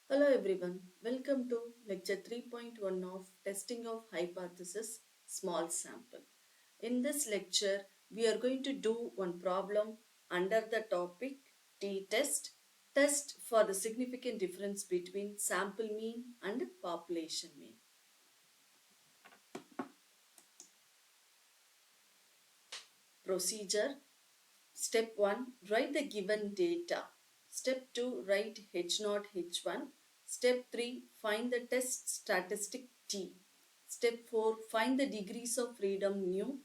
Hello everyone, welcome to lecture 3.1 of Testing of Hypothesis Small Sample. In this lecture, we are going to do one problem under the topic t-test, test for the significant difference between sample mean and population mean. Procedure. Step 1. Write the given data. Step 2. Write H0, H1. Step 3. Find the test statistic T. Step 4. Find the degrees of freedom mu.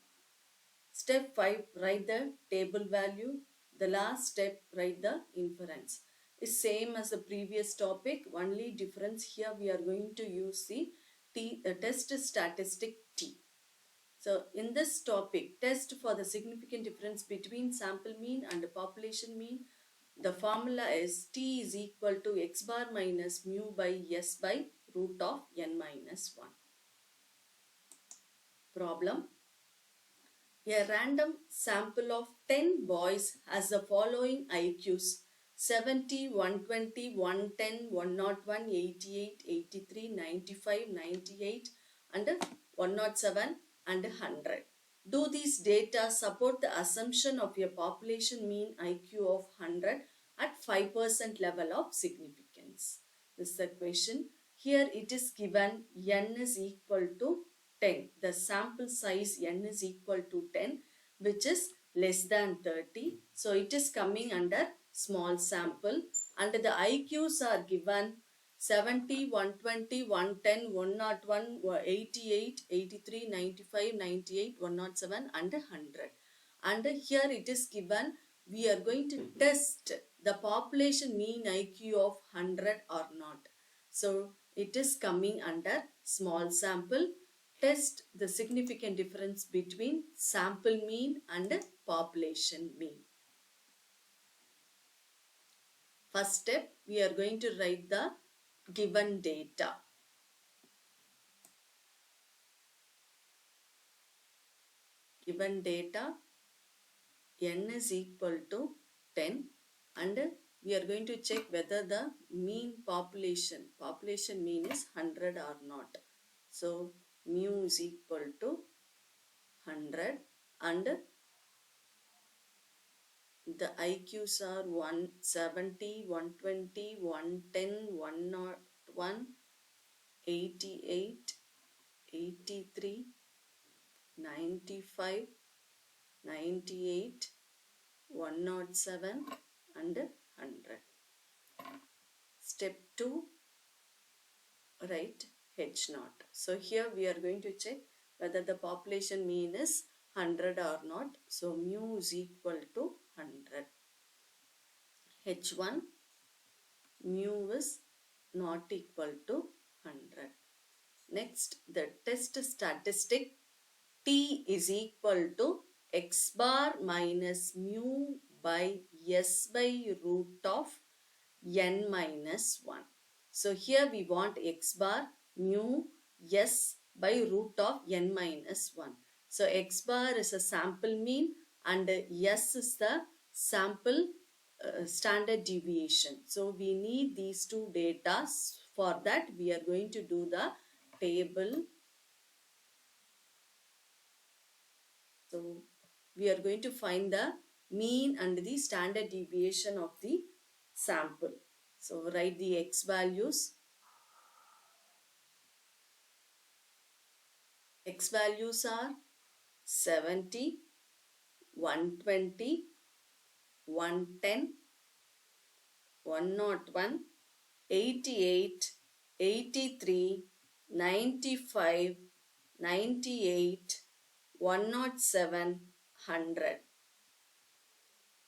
Step 5. Write the table value. The last step, write the inference. Is same as the previous topic. Only difference here we are going to use the test statistic T. So in this topic, test for the significant difference between sample mean and population mean, the formula is T is equal to x bar minus mu by S by root of n minus 1. Problem. A random sample of 10 boys has the following IQs: 70, 120, 110, 101, 88, 83, 95, 98 and 107 and 100. Do these data support the assumption of a population mean IQ of 100 at 5% level of significance? This is the question. Here it is given n is equal to 10. The sample size n is equal to 10, which is less than 30. So it is coming under small sample, and the IQs are given 70, 120, 110, 101, 88, 83, 95, 98, 107 and 100. And here it is given we are going to test the population mean IQ of 100 or not. So it is coming under small sample. Test the significant difference between sample mean and population mean. First step, we are going to write the given data. Given data, n is equal to 10, and we are going to check whether the mean population mean is 100 or not. So mu is equal to 100 and the IQs are 170, 120, 110, 101, 88, 83, 95, 98, 107 and 100. Step 2, write H0. So here we are going to check whether the population mean is 100 or not. So mu is equal to 100. H1, mu is not equal to 100. Next, the test statistic T is equal to x bar minus mu by S by root of n minus 1. So here we want x bar mu S by root of n minus 1. So x bar is a sample mean and S is the sample standard deviation. So we need these two data. For that we are going to do the table. So we are going to find the mean and the standard deviation of the sample. So write the x values. X values are 70, 120, 110, 101, 88, 83, 95, 98, 107, 100.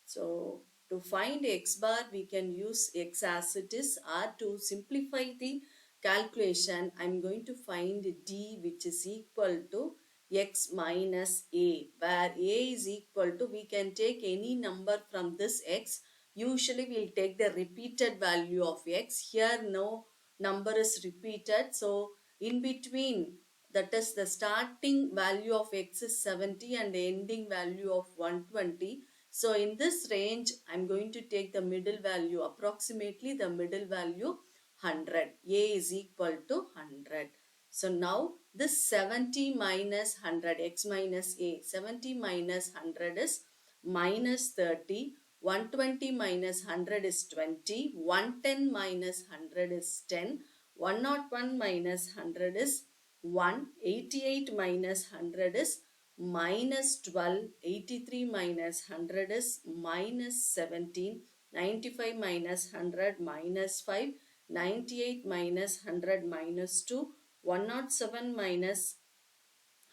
So to find x bar we can use x as it is, or to simplify the calculation I am going to find d which is equal to x minus a, where a is equal to, we can take any number from this x. Usually we will take the repeated value of x. Here no number is repeated, so in between, that is the starting value of x is 70 and the ending value of 120. So in this range I am going to take the middle value, approximately the middle value 100. A is equal to 100. So now this 70 minus 100, x minus a, 70 minus 100 is minus 30, 120 minus 100 is 20, 110 minus 100 is 10, 101 minus 100 is 1, 88 minus 100 is minus 12, 83 minus 100 is minus 17, 95 minus 100 minus 5, 98 minus 100 minus 2, 107 minus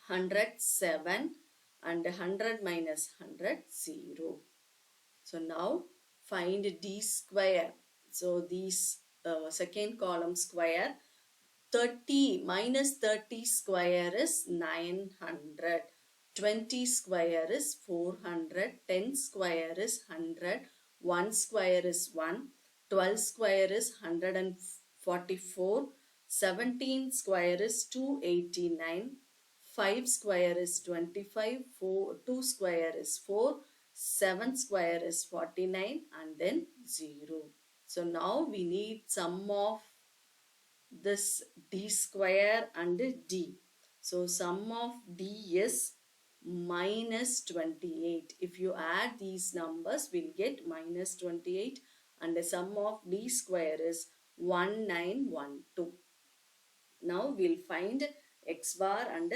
100 7, and 100 minus 100 0. So now find d square. So these second column square, 30 minus 30 square is 900, 20 square is 400, 10 square is 100, 1 square is 1, 12 square is 144, 17 square is 289, 5 square is 25, 2 square is 4, 7 square is 49, and then 0. So now we need sum of this d square and d. So sum of d is minus 28. If you add these numbers, we'll get minus 28, and the sum of d square is 1912. Now we'll find x bar and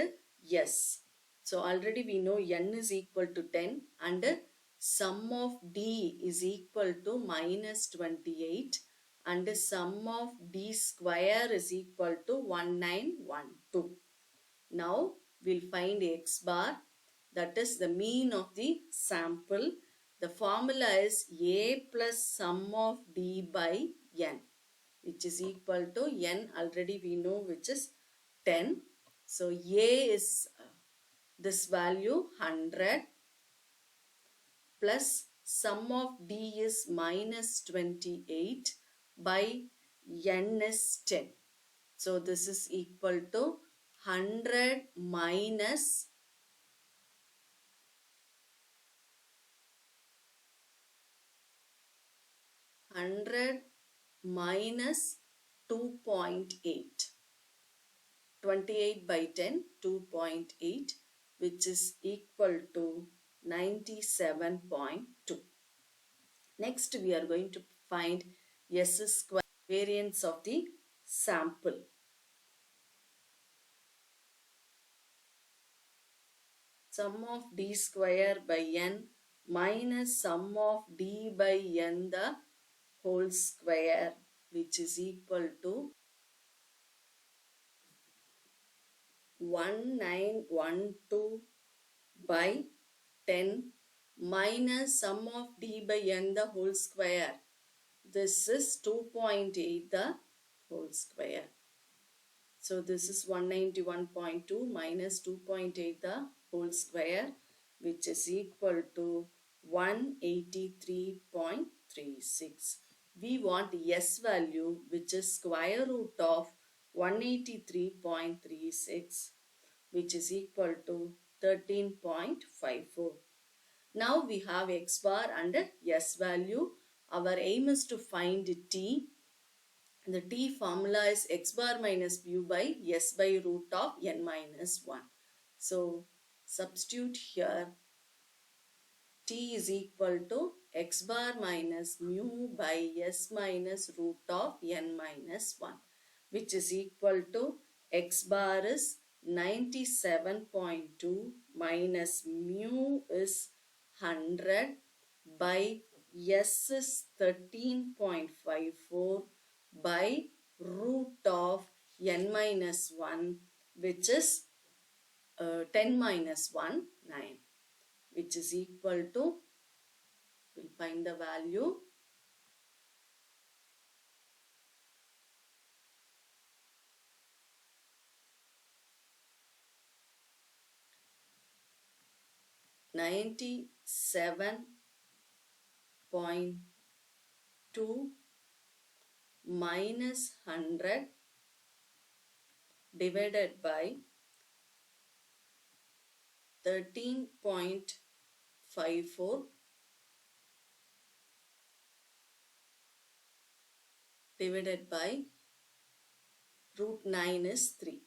s. So already we know n is equal to 10 and sum of d is equal to minus 28, and the sum of d square is equal to 1912. Now we'll find x bar, that is the mean of the sample. The formula is a plus sum of d by n, which is equal to n already we know, which is 10. So a is this value 100 plus sum of d is minus 28 by n is 10. So this is equal to 100 minus 2.8. 28 by 10, 2.8, which is equal to 97.2. Next, we are going to find S square, variance of the sample. Sum of d square by n minus sum of d by n the whole square, which is equal to 1912 by 10 minus sum of d by n the whole square. This is 2.8 the whole square. So this is 191.2 minus 2.8 the whole square, which is equal to 183.36. We want S value, which is square root of 183.36, which is equal to 13.54. Now we have x bar and S value. Our aim is to find t. The t formula is x bar minus mu by s by root of n minus 1. So substitute here, t is equal to x bar minus mu by s minus root of n minus 1, which is equal to x bar is 97.2 minus mu is 100 by s is 13.54 by root of n minus 1, which is 10 minus 1, 9, which is equal to, we'll find the value, 97.2 minus 100 divided by 13.54 divided by Root 9 is 3.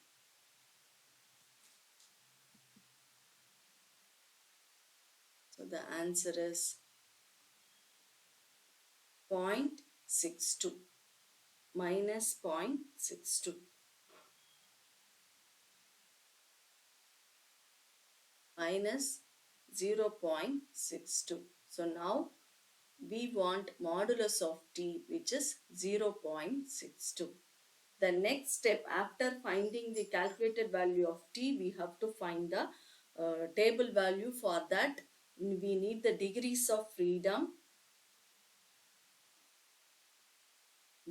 So the answer is 0.62 minus 0.62 minus 0.62. So now we want modulus of t, which is 0.62. The next step after finding the calculated value of t, we have to find the table value. For that we need the degrees of freedom.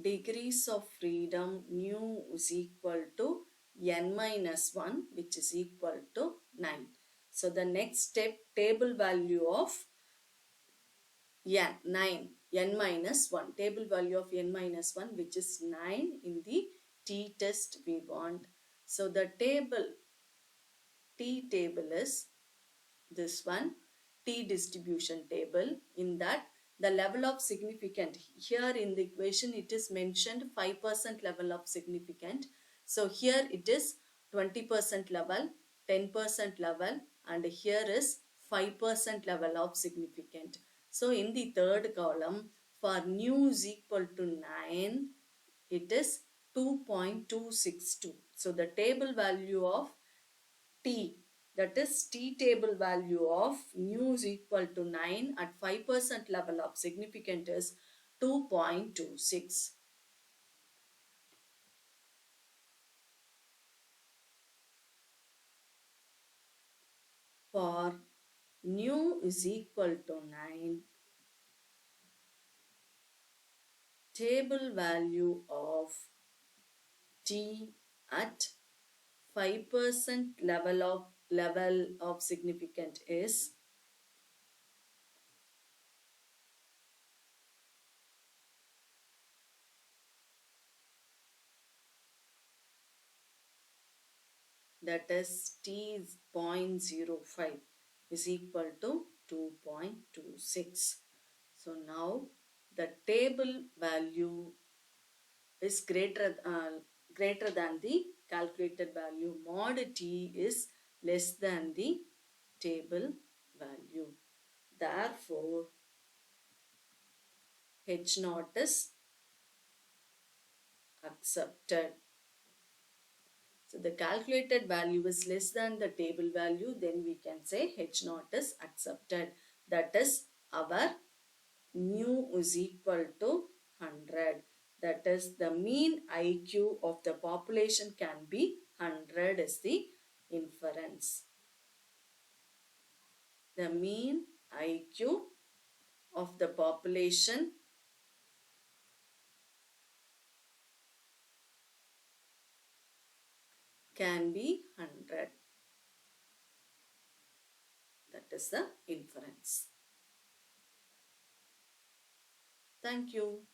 Degrees of freedom nu is equal to n minus 1, which is equal to 9. So the next step, table value of n, 9, n minus 1. Table value of n minus 1, which is 9 in the t-test we want. So the table, t-table is this one, t-distribution table. In that, the level of significant, here in the equation it is mentioned 5% level of significant. So here it is 20% level, 10% level, and here is 5% level of significant. So in the third column, for nu is equal to 9, it is 2.262. So the table value of t, that is t table value of nu is equal to 9 at 5% level of significant is 2.26. For nu is equal to 9, table value of t at 5% level of significant is 0.05 is equal to 2.26. So now the table value is greater than the calculated value. Mod t is less than the table value. Therefore, H naught is accepted. So the calculated value is less than the table value, then we can say H naught is accepted. That is our mu is equal to 100. That is the mean IQ of the population can be 100 is the inference. The mean IQ of the population can be 100. That is the inference. Thank you.